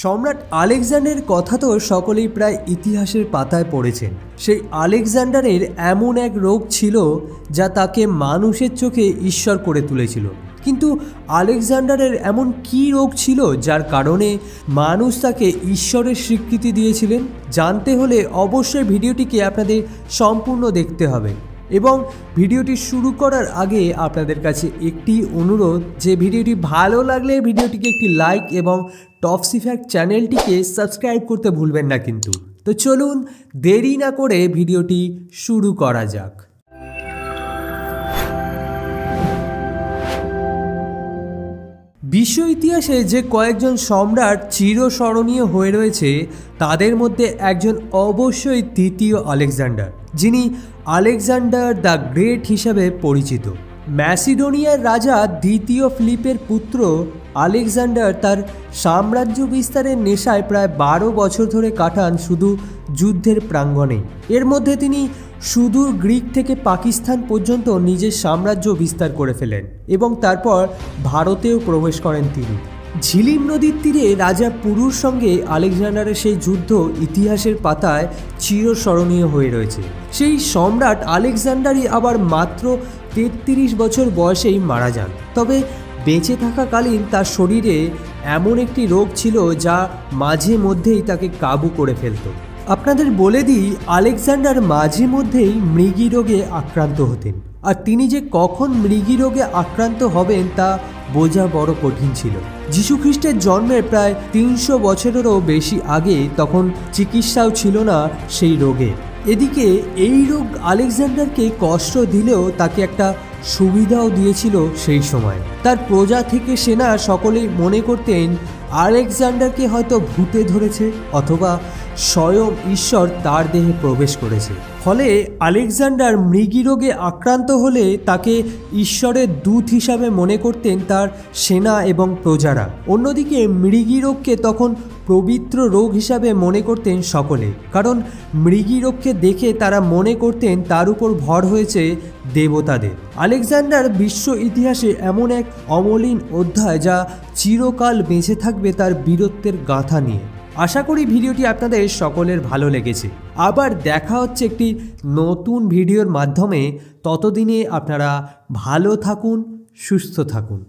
সম্রাট আলেকজান্ডারের কথা তো সকলেই প্রায় ইতিহাসের পাতায় পড়েছেন। সেই আলেকজান্ডারের এমন এক রোগ ছিল যা তাকে মানুষের চোখে ঈশ্বর করে তুলেছিল। কিন্তু আলেকজান্ডারের এমন কী রোগ ছিল যার কারণে মানুষ তাকে ঈশ্বরের স্বীকৃতি দিয়েছিলেন? জানতে হলে অবশ্যই ভিডিওটিকে আপনাদের সম্পূর্ণ দেখতে হবে। এবং ভিডিওটি শুরু করার আগে আপনাদের কাছে একটি অনুরোধ, যে ভিডিওটি ভালো লাগলে ভিডিওটিকে একটি লাইক এবং টপসি ফ্যাক্ট চ্যানেলটিকে সাবস্ক্রাইব করতে ভুলবেন না কিন্তু। তো চলুন দেরি না করে ভিডিওটি শুরু করা যাক। বিশ্ব ইতিহাসে যে কয়েকজন সম্রাট চিরস্মরণীয় হয়ে রয়েছে তাদের মধ্যে একজন অবশ্যই তৃতীয় আলেকজান্ডার, যিনি আলেকজান্ডার দ্য গ্রেট হিসাবে পরিচিত। ম্যাসিডোনিয়ার রাজা দ্বিতীয় ফিলিপের পুত্র আলেকজান্ডার তার সাম্রাজ্য বিস্তারের নেশায় প্রায় 12 বছর ধরে কাটান শুধু যুদ্ধের প্রাঙ্গণে। এর মধ্যে তিনি সুদূর গ্রিক থেকে পাকিস্তান পর্যন্ত নিজের সাম্রাজ্য বিস্তার করে ফেলেন এবং তারপর ভারতেও প্রবেশ করেন তিনি। ঝিলিম নদীর তীরে রাজা পুরুর সঙ্গে আলেকজান্ডারের সেই যুদ্ধ ইতিহাসের পাতায় চিরস্মরণীয় হয়ে রয়েছে। সেই সম্রাট আলেকজান্ডারই আবার মাত্র 33 বছর বয়সেই মারা যান। তবে বেঁচে থাকাকালীন তার শরীরে এমন একটি রোগ ছিল যা মাঝে মধ্যেই তাকে কাবু করে ফেলত। আপনাদের বলে দিই, আলেকজান্ডার মাঝে মধ্যেই মৃগী রোগে আক্রান্ত হতেন, আর তিনি যে কখন মৃগী রোগে আক্রান্ত হবেন তা বোঝা বড় কঠিন ছিল। যীশুখ্রিস্টের জন্মের প্রায় 300 বছরেরও বেশি আগে তখন চিকিৎসাও ছিল না সেই রোগে। এদিকে এই রোগ আলেকজান্ডারকে কষ্ট দিলেও তাকে একটা সুবিধাও দিয়েছিল সেই সময়। তার প্রজা থেকে সেনা সকলেই মনে করতেন আলেকজান্ডারকে হয়তো ভূতে ধরেছে অথবা স্বয়ং ঈশ্বর তার দেহে প্রবেশ করেছে। ফলে আলেকজান্ডার মৃগী রোগে আক্রান্ত হলে তাকে ঈশ্বরের দূত হিসাবে মনে করতেন তার সেনা এবং প্রজারা। অন্যদিকে মৃগী রোগকে তখন পবিত্র রোগ হিসাবে মনে করতেন সকলে, কারণ মৃগী রোগকে দেখে তারা মনে করতেন তার উপর ভর হয়েছে দেবতাদের। আলেকজান্ডার বিশ্ব ইতিহাসে এমন এক অমলিন অধ্যায় যা চিরকাল বেঁচে থাকবে তার বীরত্বের গাথা নিয়ে। আশা করি ভিডিওটি আপনাদের সকলের ভালো লেগেছে। আবার দেখা হচ্ছে একটি নতুন ভিডিওর মাধ্যমে। ততদিনে আপনারা ভালো থাকুন, সুস্থ থাকুন।